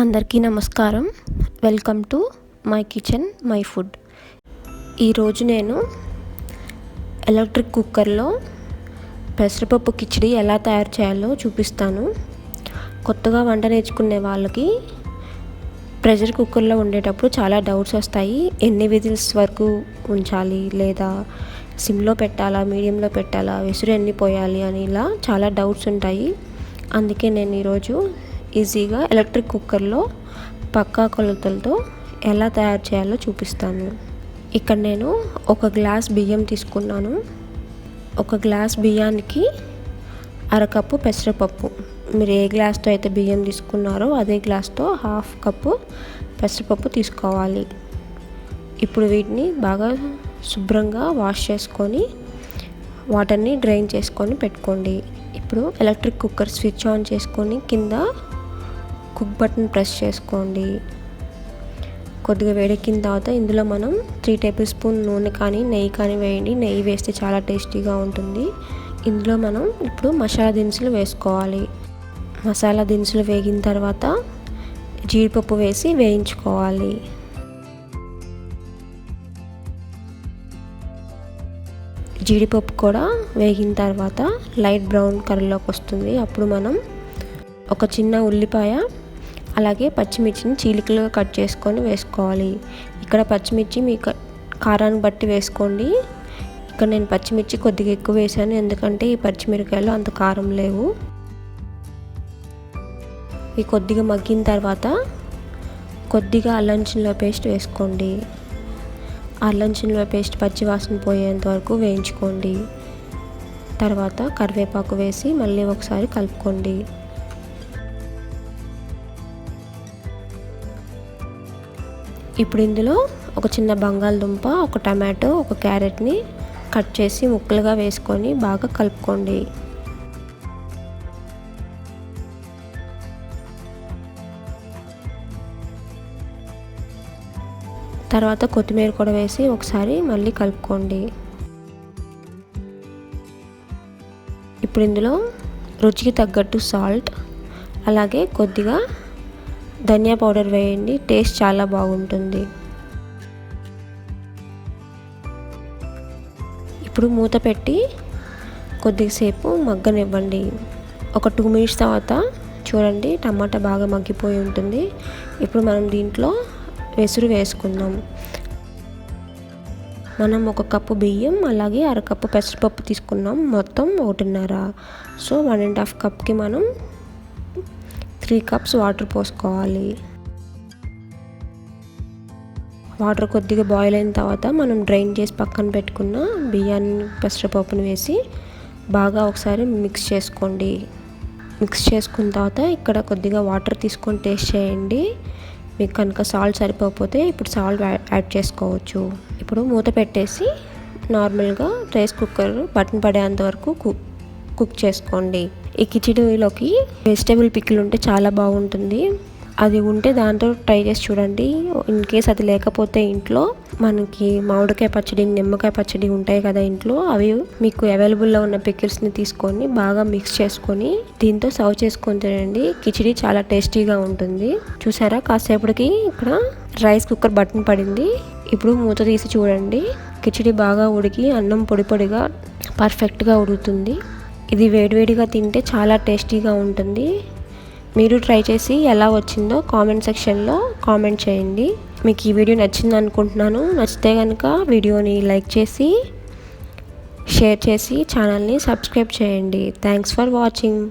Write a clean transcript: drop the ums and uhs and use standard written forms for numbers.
అందరికీ నమస్కారం. Welcome to my kitchen my food. ఈరోజు నేను ఎలక్ట్రిక్ కుక్కర్లో పెసరపప్పు కిచిడి ఎలా తయారు చేయాలో చూపిస్తాను. కొత్తగా వంట నేర్చుకునే వాళ్ళకి ప్రెషర్ కుక్కర్లో ఉండేటప్పుడు చాలా డౌట్స్ వస్తాయి. ఎన్ని విజిల్స్ వరకు ఉంచాలి, లేదా సిమ్లో పెట్టాలా, మీడియంలో పెట్టాలా, విసురు ఎన్ని పోయాలి అని ఇలా చాలా డౌట్స్ ఉంటాయి. అందుకే నేను ఈరోజు ఈజీగా ఎలక్ట్రిక్ కుక్కర్లో పక్కా కొలతలతో ఎలా తయారు చేయాలో చూపిస్తాను. ఇక్కడ నేను ఒక గ్లాస్ బియ్యం తీసుకున్నాను. ఒక గ్లాస్ బియ్యానికి అరకప్పు పెసరపప్పు. మీరు ఏ గ్లాస్తో అయితే బియ్యం తీసుకున్నారో అదే గ్లాస్తో హాఫ్ కప్పు పెసరపప్పు తీసుకోవాలి. ఇప్పుడు వీటిని బాగా శుభ్రంగా వాష్ చేసుకొని వాటర్ని డ్రైన్ చేసుకొని పెట్టుకోండి. ఇప్పుడు ఎలక్ట్రిక్ కుక్కర్ స్విచ్ ఆన్ చేసుకొని కింద కుక్ బటన్ ప్రెస్ చేసుకోండి. కొద్దిగా వేడెక్కిన తర్వాత ఇందులో మనం 3 టేబుల్ స్పూన్ నూనె కానీ నెయ్యి కానీ వేయండి. నెయ్యి వేస్తే చాలా టేస్టీగా ఉంటుంది. ఇందులో మనం ఇప్పుడు మసాలా దినుసులు వేసుకోవాలి. మసాలా దినుసులు వేగిన తర్వాత జీడిపప్పు వేసి వేయించుకోవాలి. జీడిపప్పు కూడా వేగిన తర్వాత లైట్ బ్రౌన్ కలర్లోకి వస్తుంది. అప్పుడు మనం ఒక చిన్న ఉల్లిపాయ అలాగే పచ్చిమిర్చిని చీలికలుగా కట్ చేసుకొని వేసుకోవాలి. ఇక్కడ పచ్చిమిర్చి మీ కారాన్ని బట్టి వేసుకోండి. ఇక్కడ నేను పచ్చిమిర్చి కొద్దిగా ఎక్కువ వేసాను, ఎందుకంటే ఈ పచ్చిమిరకాయలు అంత కారం లేవు. ఇవి కొద్దిగా మగ్గిన తర్వాత కొద్దిగా అల్లం చిన్నుల పేస్ట్ వేసుకోండి. అల్లం చిన్నుల పేస్ట్ పచ్చి వాసన పోయేంత వరకు వేయించుకోండి. తర్వాత కరివేపాకు వేసి మళ్ళీ ఒకసారి కలుపుకోండి. ఇప్పుడు ఇందులో ఒక చిన్న బంగాళదుంప, ఒక టమాటో, ఒక క్యారెట్ని కట్ చేసి ముక్కలుగా వేసుకొని బాగా కలుపుకోండి. తర్వాత కొత్తిమీర కూడా వేసి ఒకసారి మళ్ళీ కలుపుకోండి. ఇప్పుడు ఇందులో రుచికి తగ్గట్టు సాల్ట్ అలాగే కొద్దిగా ధనియా పౌడర్ వేయండి. టేస్ట్ చాలా బాగుంటుంది. ఇప్పుడు మూత పెట్టి కొద్దిసేపు మగ్గనివ్వండి. ఒక 2 మినిట్స్ తర్వాత చూడండి, టమాటా బాగా మగ్గిపోయి ఉంటుంది. ఇప్పుడు మనం దీంట్లో వెసురు వేసుకుందాం. మనం 1 కప్పు బియ్యం అలాగే అరకప్పు పెసరపప్పు తీసుకున్నాం, మొత్తం 1.5. సో 1.5 కప్కి మనం 3 కప్స్ వాటర్ పోసుకోవాలి. వాటర్ కొద్దిగా బాయిల్ అయిన తర్వాత మనం డ్రైన్ చేసి పక్కన పెట్టుకున్న బియ్యాన్ని పెసరపప్పును వేసి బాగా ఒకసారి మిక్స్ చేసుకోండి. మిక్స్ చేసుకున్న తర్వాత ఇక్కడ కొద్దిగా వాటర్ తీసుకొని టేస్ట్ చేయండి. మీకు కనుక సాల్ట్ సరిపోకపోతే ఇప్పుడు సాల్ట్ యాడ్ చేసుకోవచ్చు. ఇప్పుడు మూత పెట్టేసి నార్మల్గా రైస్ కుక్కర్ బటన్ పడేంత వరకు కుక్ చేసుకోండి. ఈ కిచిడిలోకి వెజిటేబుల్ పికిల్ ఉంటే చాలా బాగుంటుంది. అది ఉంటే దాంతో ట్రై చేసి చూడండి. ఇన్ కేస్ అది లేకపోతే ఇంట్లో మనకి మామిడికాయ పచ్చడి, నిమ్మకాయ పచ్చడి ఉంటాయి కదా ఇంట్లో, అవి మీకు అవైలబుల్లో ఉన్న పికిల్స్ని తీసుకొని బాగా మిక్స్ చేసుకొని దీంతో సర్వ్ చేసుకొని తినండి. కిచిడి చాలా టేస్టీగా ఉంటుంది. చూసారా, కాసేపటికి ఇక్కడ రైస్ కుక్కర్ బటన్ పడింది. ఇప్పుడు మూత తీసి చూడండి, కిచిడి బాగా ఉడికి అన్నం పొడి పొడిగా పర్ఫెక్ట్గా ఉడుకుతుంది. ఇది వేడివేడిగా తింటే చాలా టేస్టీగా ఉంటుంది. మీరు ట్రై చేసి ఎలా వచ్చిందో కామెంట్ సెక్షన్లో కామెంట్ చేయండి. మీకు ఈ వీడియో నచ్చింది అనుకుంటున్నాను. నచ్చితే కనుక వీడియోని లైక్ చేసి షేర్ చేసి ఛానల్ని సబ్స్క్రైబ్ చేయండి. Thanks for watching.